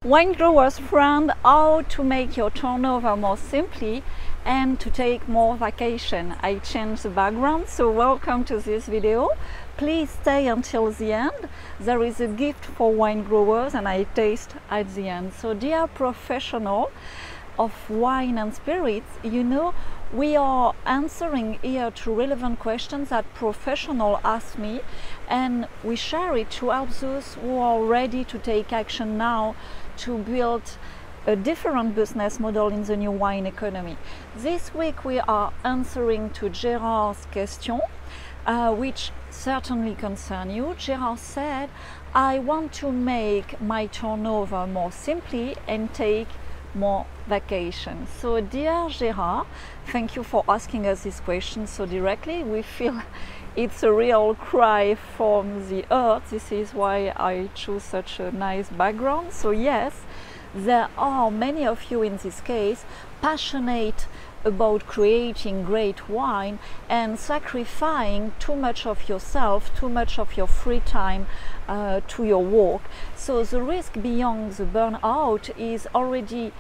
Wine growers friend, how to make your turnover more simply and to take more vacation. I changed the background, so welcome to this video. Please stay until the end. There is a gift for wine growers and I taste at the end. So dear professional of wine and spirits, you know, we are answering here to relevant questions that professionals ask me, and we share it to help those who are ready to take action now to build a different business model in the new wine economy. This week we are answering to Gérard's question, which certainly concern you. Gérard said, I want to make my turnover more simply and take more vacation. So dear Gérard, thank you for asking us this question so directly. We feel it's a real cry from the earth. This is why I choose such a nice background. So yes, there are many of you in this case passionate about creating great wine and sacrificing too much of yourself, too much of your free time to your work. So the risk beyond the burnout is already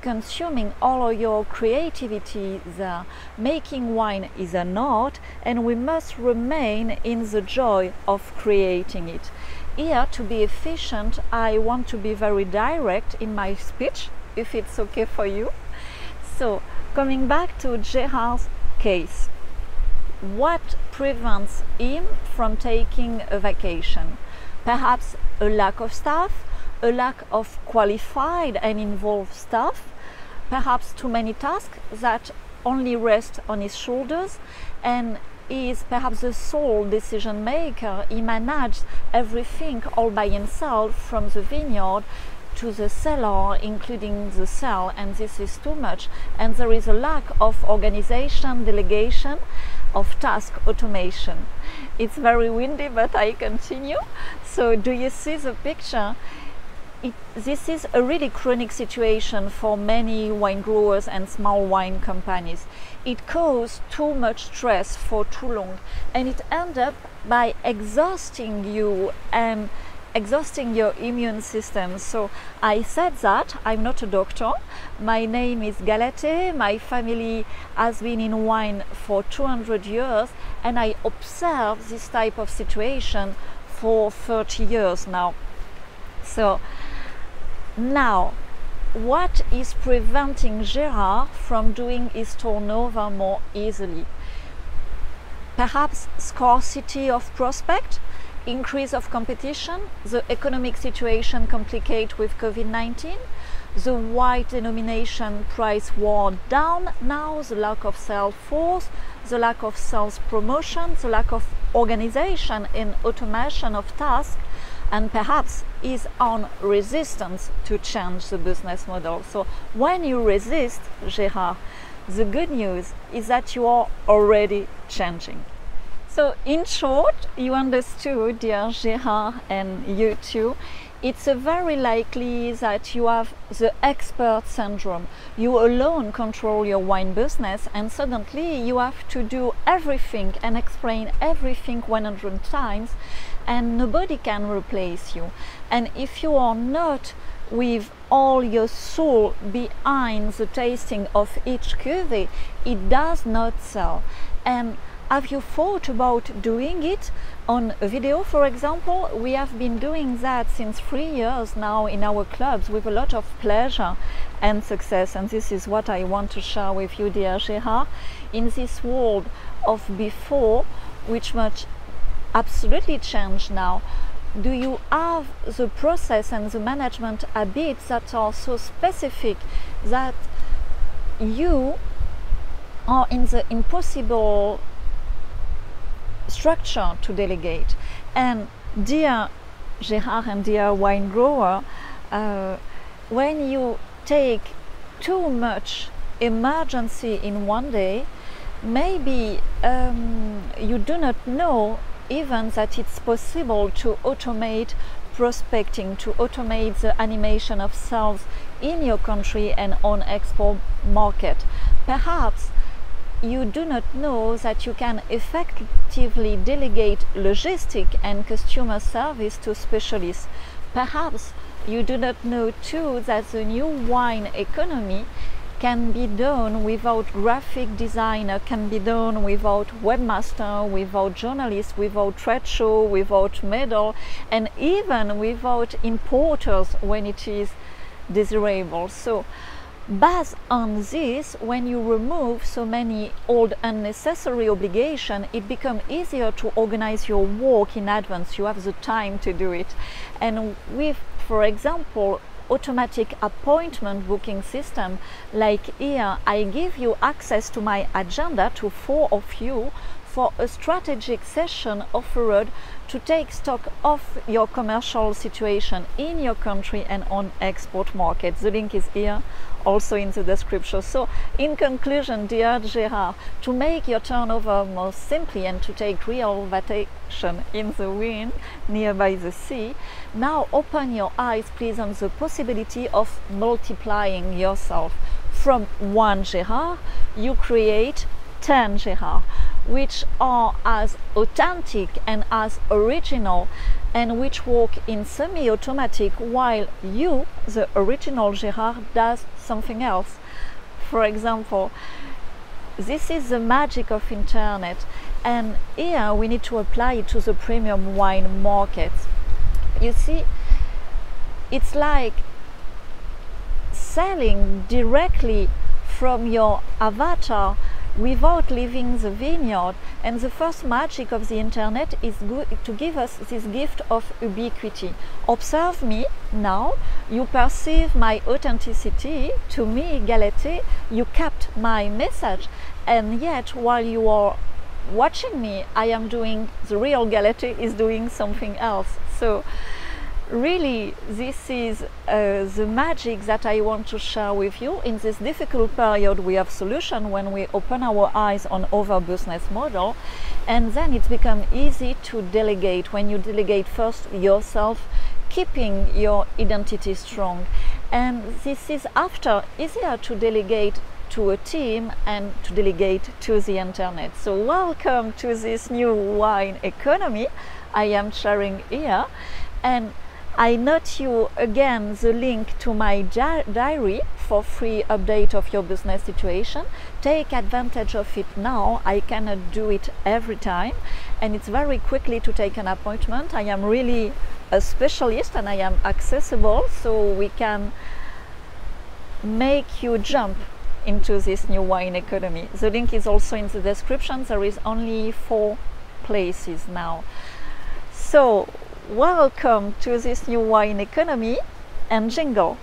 consuming all of your creativity there. Making wine is an art and we must remain in the joy of creating it. Here, to be efficient, I want to be very direct in my speech, if it's okay for you. So, coming back to Gérard's case, what prevents him from taking a vacation? Perhaps a lack of staff, a lack of qualified and involved staff, perhaps too many tasks that only rest on his shoulders, and he is perhaps the sole decision maker. He manages everything all by himself, from the vineyard to the cellar, including the cell, and this is too much. And there is a lack of organization, delegation, of task automation. It's very windy, but I continue. So do you see the picture? This is a really chronic situation for many wine growers and small wine companies. It causes too much stress for too long, and it ends up by exhausting you and exhausting your immune system. So I said that I'm not a doctor. My name is Galate. My family has been in wine for 200 years and I observe this type of situation for 30 years now. So now, what is preventing Gérard from doing his turnover more easily? Perhaps scarcity of prospect, increase of competition, the economic situation complicated with COVID-19, the wide denomination price war down now, the lack of sales force, the lack of sales promotion, the lack of organization and automation of tasks, and perhaps is on resistance to change the business model. So when you resist, Gérard, the good news is that you are already changing. So in short, you understood, dear Gérard, and you too, it's very likely that you have the expert syndrome. You alone control your wine business and suddenly you have to do everything and explain everything 100 times and nobody can replace you. And if you are not with all your soul behind the tasting of each cuvée, it does not sell. And have you thought about doing it on a video, for example? We have been doing that since 3 years now in our clubs with a lot of pleasure and success, and this is what I want to share with you, dear Gérard. In this world of before, which much absolutely changed now, do you have the process and the management habits that are so specific that you are in the impossible structure to delegate? And dear Gérard and dear wine grower, when you take too much emergency in one day, maybe you do not know even that it's possible to automate prospecting, to automate the animation of sales in your country and on export market. Perhaps you do not know that you can effectively delegate logistic and customer service to specialists. Perhaps you do not know too that the new wine economy can be done without graphic designer, can be done without webmaster, without journalists, without trade show, without medal, and even without importers when it is desirable. So based on this, when you remove so many old unnecessary obligations, it becomes easier to organize your work in advance. You have the time to do it. And with, for example, automatic appointment booking system like here, I give you access to my agenda, to 4 of you, for a strategic session offered to take stock of your commercial situation in your country and on export markets. The link is here, also in the description. So in conclusion, dear Gérard, to make your turnover more simply and to take real vacation in the wind nearby the sea, now open your eyes please on the possibility of multiplying yourself. From 1 Gérard you create 10 Gérard, which are as authentic and as original and which work in semi-automatic, while you, the original Gérard, does something else. For example, this is the magic of internet, and here we need to apply it to the premium wine market. You see, it's like selling directly from your avatar without leaving the vineyard. And the first magic of the internet is to give us this gift of ubiquity. Observe me now, you perceive my authenticity. To me, Galette, you kept my message, and yet while you are watching me, I am doing, the real Galette is doing something else. So really, this is the magic that I want to share with you. In this difficult period, we have solution when we open our eyes on other business model, and then it's become easy to delegate. When you delegate first yourself, keeping your identity strong, and this is after easier to delegate to a team and to delegate to the internet. So welcome to this new wine economy I am sharing here, and I note you again the link to my diary for free update of your business situation. Take advantage of it now. I cannot do it every time, and it's very quickly to take an appointment. I am really a specialist and I am accessible, so we can make you jump into this new wine economy. The link is also in the description. There is only 4 places now. So welcome to this new wine economy, and jingle.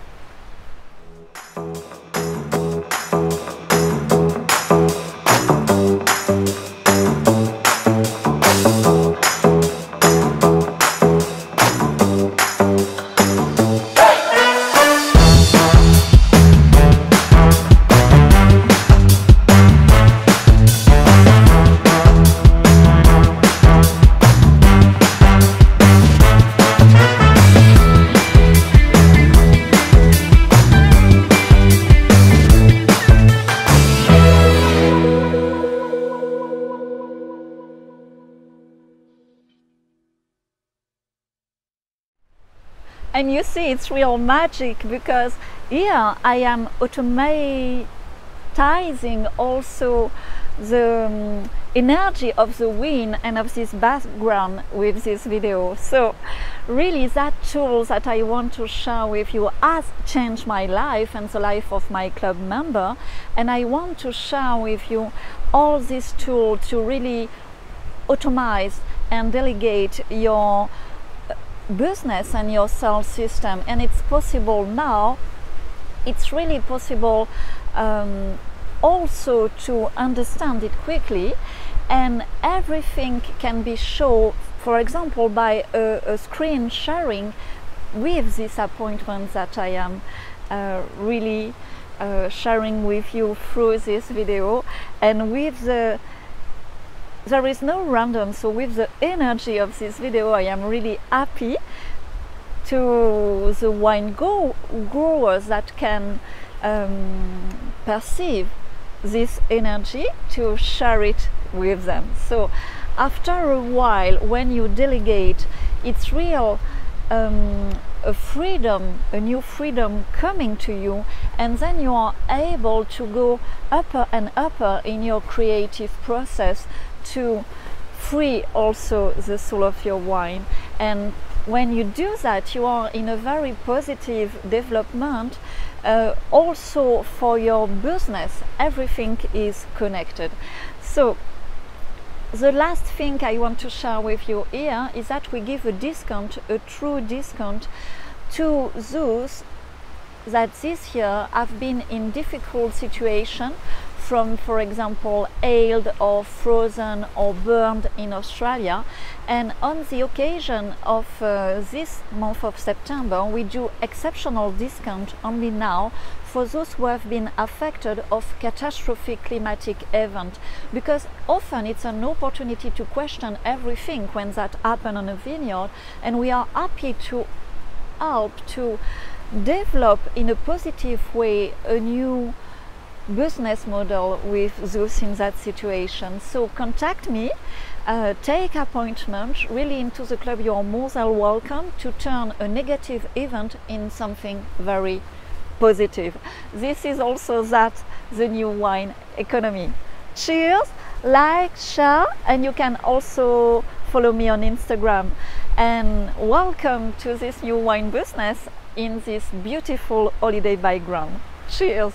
And you see, it's real magic, because here I am automatizing also the energy of the wind and of this background with this video. So really, that tool that I want to share with you has changed my life and the life of my club member, and I want to share with you all these tools to really automate and delegate your business and your sales system. And it's possible now. It's really possible also to understand it quickly, and everything can be shown, for example, by a screen sharing with this appointment that I am really sharing with you through this video. And with there is no random, so with the energy of this video, I am really happy to the wine growers that can perceive this energy, to share it with them. So after a while, when you delegate, it's real a a freedom, a new freedom coming to you, and then you are able to go upper and upper in your creative process to free also the soul of your wine. And when you do that, you are in a very positive development. Also for your business, everything is connected. So the last thing I want to share with you here is that we give a discount, a true discount, to those that this year have been in difficult situation from, for example, hailed or frozen or burned in Australia. And on the occasion of this month of September, we do exceptional discount only now for those who have been affected of catastrophic climatic event, because often it's an opportunity to question everything when that happens on a vineyard, and we are happy to help to develop in a positive way a new business model with those in that situation. So contact me, take appointment. Really, into the club you are more than welcome to turn a negative event in something very positive. This is also that the new wine economy. Cheers, like, share, and you can also follow me on Instagram. And welcome to this new wine business in this beautiful holiday background. Cheers.